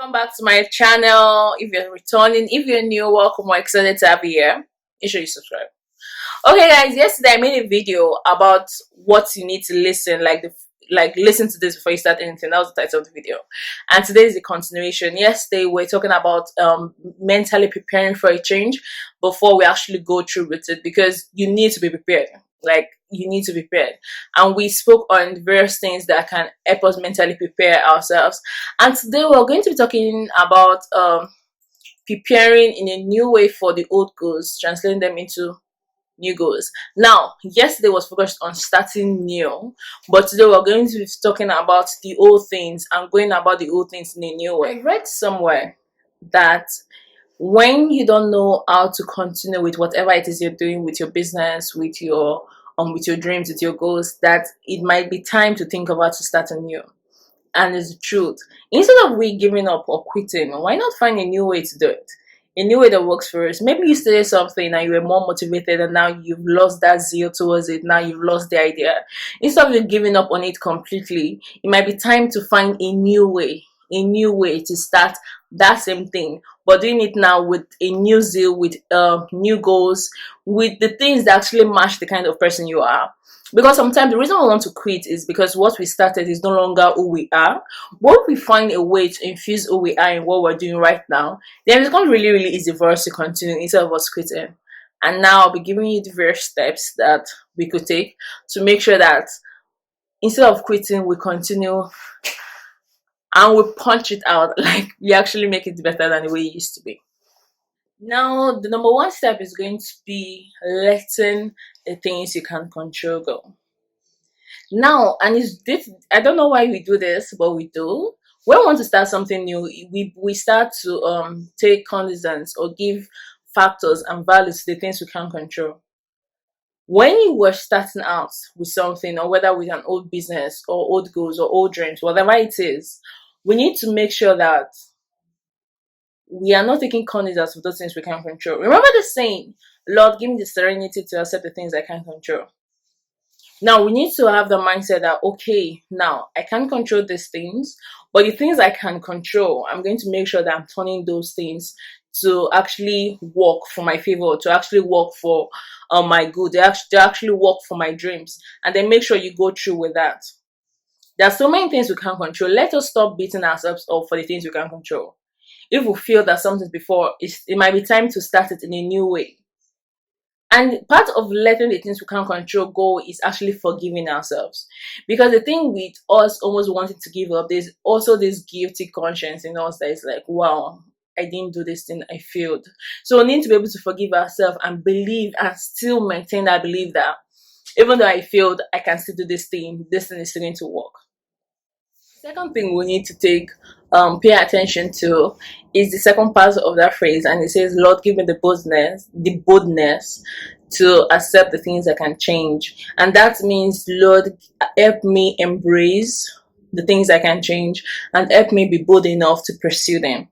Welcome back to my channel. If you're returning, if you're new, welcome. We're excited to have you here. Make sure you subscribe. Okay, guys. Yesterday I made a video about what you need to listen, listen to this before you start anything. That was the title of the video. And today is the continuation. Yesterday we're talking about mentally preparing for a change before we actually go through with it, because you need to be prepared. You need to be prepared. And we spoke on various things that can help us mentally prepare ourselves. And today we're going to be talking about preparing in a new way for the old goals, translating them into new goals. Now, yesterday was focused on starting new, but today we're going to be talking about the old things and going about the old things in a new way. I read somewhere that when you don't know how to continue with whatever it is you're doing with your business, with your dreams, with your goals, that it might be time to think about to start anew. And it's the truth. Instead of we giving up or quitting, why not find a new way to do it? A new way that works for us. Maybe you started something and you were more motivated, and now you've lost that zeal towards it. Now you've lost the idea. Instead of you giving up on it completely, it might be time to find a new way to start that same thing, but doing it now with a new zeal, with new goals, with the things that actually match the kind of person you are. Because sometimes the reason we want to quit is because what we started is no longer who we are. But if we find a way to infuse who we are in what we're doing right now, then it's going to be really, really easy for us to continue instead of us quitting. And now I'll be giving you the various steps that we could take to make sure that instead of quitting, we continue and we punch it out, like we actually make it better than the way it used to be. Now, the number one step is going to be letting the things you can control go. Now, and it's I don't know why we do this, but we do. When we want to start something new, we start to take cognizance or give factors and values to the things we can't control. When you were starting out with something, or whether with an old business or old goals or old dreams, whatever it is, we need to make sure that we are not taking cognizance of those things we can't control. Remember the saying, Lord, give me the serenity to accept the things I can't control. Now, we need to have the mindset that, okay, now I can't control these things, but the things I can control, I'm going to make sure that I'm turning those things to actually work for my favor, to actually work for my good, to actually work for my dreams. And then make sure you go through with that. There are so many things we can't control. Let us stop beating ourselves up for the things we can't control. If we feel that something before, it might be time to start it in a new way. And part of letting the things we can't control go is actually forgiving ourselves. Because the thing with us almost wanting to give up, there's also this guilty conscience in us that is like, wow, I didn't do this thing, I failed. So we need to be able to forgive ourselves and believe and still maintain that belief that even though I failed, I can still do this thing is still going to work. Second thing we need to pay attention to is the second part of that phrase, and it says, Lord, give me the boldness to accept the things I can change. And that means, Lord, help me embrace the things I can change and help me be bold enough to pursue them.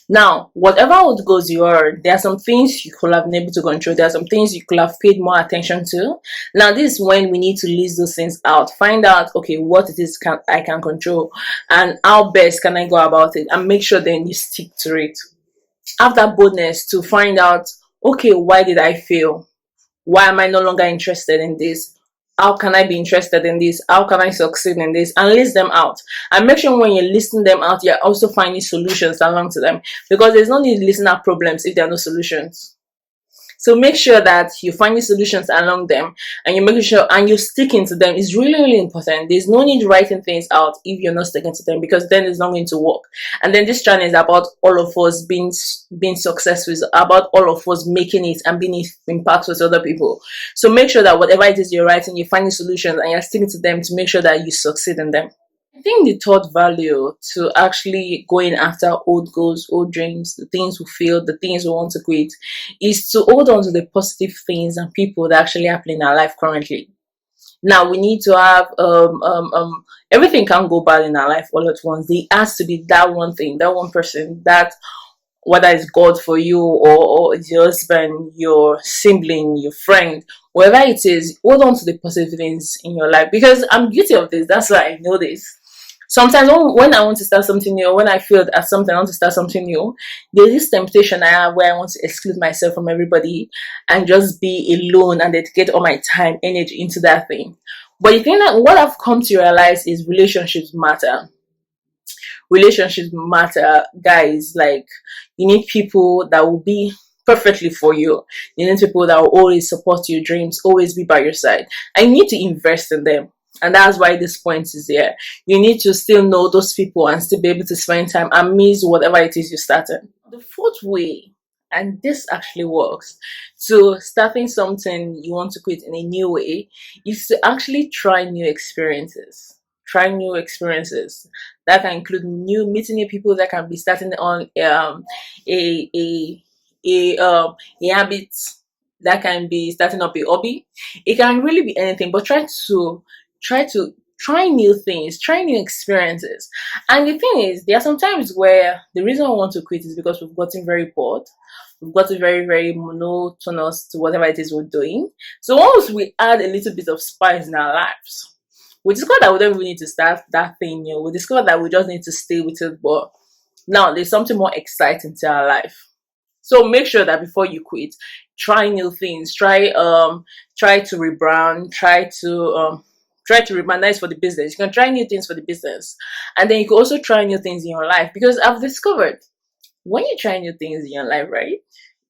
Now, whatever old goals you are, there are some things you could have been able to control. There are some things you could have paid more attention to. Now, this is when we need to list those things out. Find out, okay, what it is I can control and how best can I go about it, and make sure then you stick to it. Have that boldness to find out, okay, why did I fail? Why am I no longer interested in this? How can I be interested in this? How can I succeed in this? And list them out. And make sure when you're listing them out, you're also finding solutions along to them. Because there's no need to listen at problems if there are no solutions. So make sure that you find the solutions along them, and you're making sure and you're sticking to them. It's really, really important. There's no need writing things out if you're not sticking to them, because then it's not going to work. And then this channel is about all of us being successful. It's about all of us making it and being impactful to other people. So make sure that whatever it is you're writing, you're finding solutions and you're sticking to them to make sure that you succeed in them. I think the third value to actually going after old goals, old dreams, the things we feel, the things we want to quit, is to hold on to the positive things and people that actually happen in our life currently. Now, we need to have everything can't go bad in our life all at once. There has to be that one thing, that one person, that whether it's God for you or it's your husband, your sibling, your friend, whatever it is, hold on to the positive things in your life. Because I'm guilty of this. That's why I know this. Sometimes when I want to start something new, when I feel at something, I want to start something new, there's this temptation I have where I want to exclude myself from everybody and just be alone and dedicate all my time, energy into that thing. But the thing that what I've come to realize is relationships matter. Relationships matter, guys. Like, you need people that will be perfectly for you. You need people that will always support your dreams, always be by your side, and you need to invest in them. And that's why this point is there. You need to still know those people and still be able to spend time amidst whatever it is you started. The fourth way, and this actually works, so starting something you want to quit in a new way, is to actually try new experiences. Try new experiences that can include new meeting new people, that can be starting on a a a habit, that can be starting up a hobby. It can really be anything, but try new things, try new experiences. And the thing is, there are some times where the reason I want to quit is because we've gotten very bored. We've gotten very, very monotonous to whatever it is we're doing. So once we add a little bit of spice in our lives, we discover that we don't really need to start that thing new. We discover that we just need to stay with it, but now there's something more exciting to our life. So make sure that before you quit, try new things. Try to rebrand. Try to rebrand for the business. You can try new things for the business, and then you can also try new things in your life. Because I've discovered when you try new things in your life, right?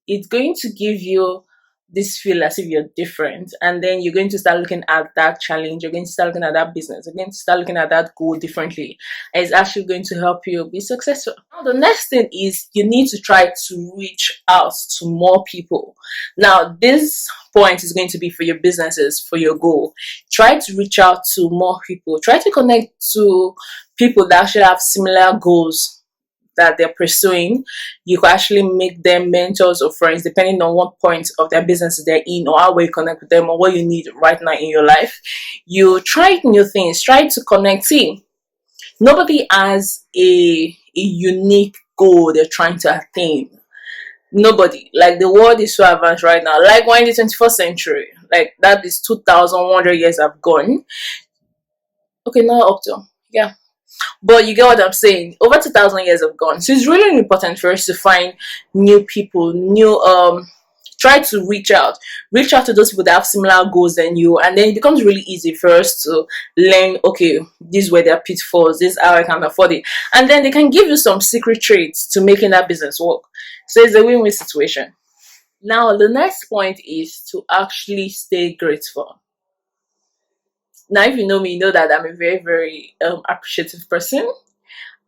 It's going to give you this feel as if you're different, and then you're going to start looking at that challenge, you're going to start looking at that business, you're going to start looking at that goal differently, and it's actually going to help you be successful. Now the next thing is you need to try to reach out to more people. Now this point is going to be for your businesses, for your goal. Try to reach out to more people, try to connect to people that actually have similar goals that they're pursuing. You can actually make them mentors or friends depending on what point of their business they're in, or how well you connect with them, or what you need right now in your life. You try new things, try to connect. See, nobody has a unique goal they're trying to attain. Nobody. Like, the world is so advanced right now. Like, we're in the 21st century. Like, that is 2,100 years have gone. Okay, now up to. Yeah. But you get what I'm saying. Over 2,000 years have gone, so it's really important for us to find new people, new try to reach out to those people that have similar goals than you, and then it becomes really easy for us to learn. Okay, these were their pitfalls. This is how I can afford it, and then they can give you some secret traits to making that business work. So it's a win-win situation. Now the next point is to actually stay grateful. Now, if you know me, you know that I'm a very, very appreciative person,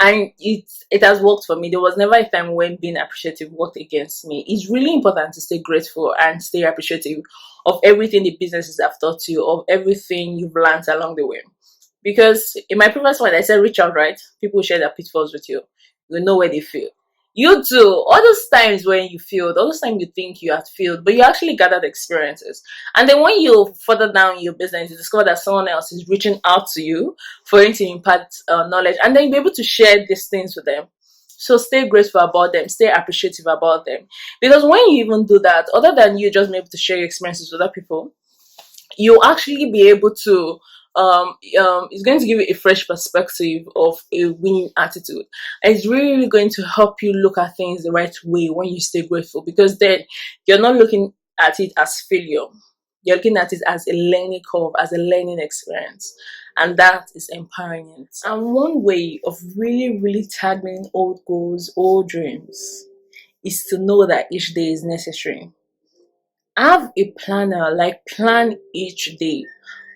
and it has worked for me. There was never a time when being appreciative worked against me. It's really important to stay grateful and stay appreciative of everything the businesses have taught you, of everything you've learned along the way. Because in my previous one, I said reach out, right? People share their pitfalls with you. You know where they fail. You too. All those times when you failed, all those times you think you had failed, but you actually gathered experiences. And then when you further down your business, you discover that someone else is reaching out to you for you to impart knowledge, and then you'll be able to share these things with them. So stay grateful about them, stay appreciative about them. Because when you even do that, other than you just being able to share your experiences with other people, you'll actually be able to it's going to give you a fresh perspective of a winning attitude, and it's really going to help you look at things the right way when you stay grateful, because then you're not looking at it as failure, you're looking at it as a learning curve, as a learning experience, and that is empowering. And one way of really, really tackling old goals, old dreams, is to know that each day is necessary. Have a planner, like plan each day.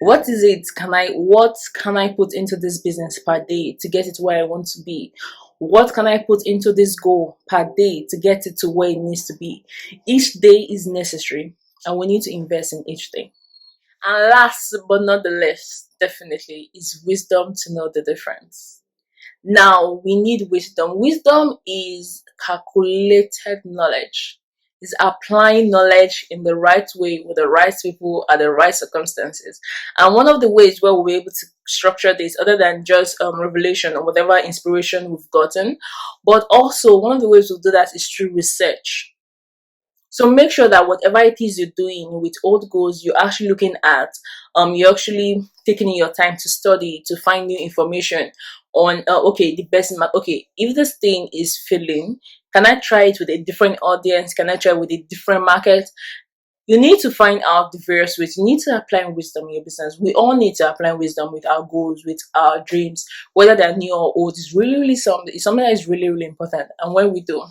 What can I put into this business per day to get it where I want to be? What can I put into this goal per day to get it to where it needs to be? Each day is necessary, and we need to invest in each day. And last but not the least, definitely, is wisdom to know the difference. Now, we need wisdom. Wisdom is calculated knowledge. It's applying knowledge in the right way with the right people at the right circumstances. And one of the ways where we'll be able to structure this, other than just revelation or whatever inspiration we've gotten, but also one of the ways we'll do that is through research. So make sure that whatever it is you're doing with old goals, you're actually looking at, you're actually taking your time to study, to find new information. on okay, the best okay, if this thing is failing, can I try it with a different audience? Can I try with a different market? You need to find out the various ways. You need to apply wisdom in your business. We all need to apply wisdom with our goals, with our dreams, whether they're new or old. It's really something. It's something that is really important. And when we do,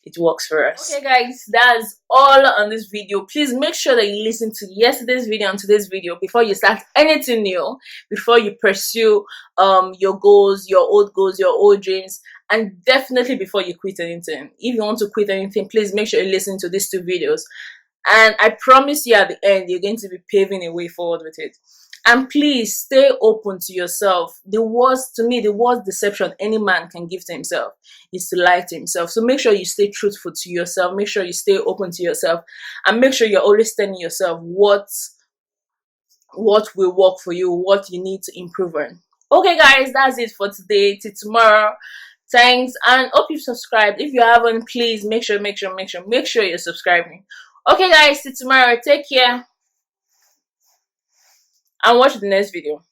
it works for us. Okay guys, that's all on this video. Please make sure that you listen to yesterday's video and today's video before you start anything new, before you pursue your goals, your old dreams, and definitely before you quit anything. If you want to quit anything, please make sure you listen to these two videos, and I promise you at the end you're going to be paving a way forward with it. And please stay open to yourself. The worst deception any man can give to himself is to lie to himself. So make sure you stay truthful to yourself. Make sure you stay open to yourself, and make sure you're always telling yourself what will work for you, what you need to improve on. Okay guys, that's it for today. Till tomorrow. Thanks, and hope you subscribed. If you haven't, please make sure you're subscribing. Okay guys, till tomorrow. Take care and watch the next video.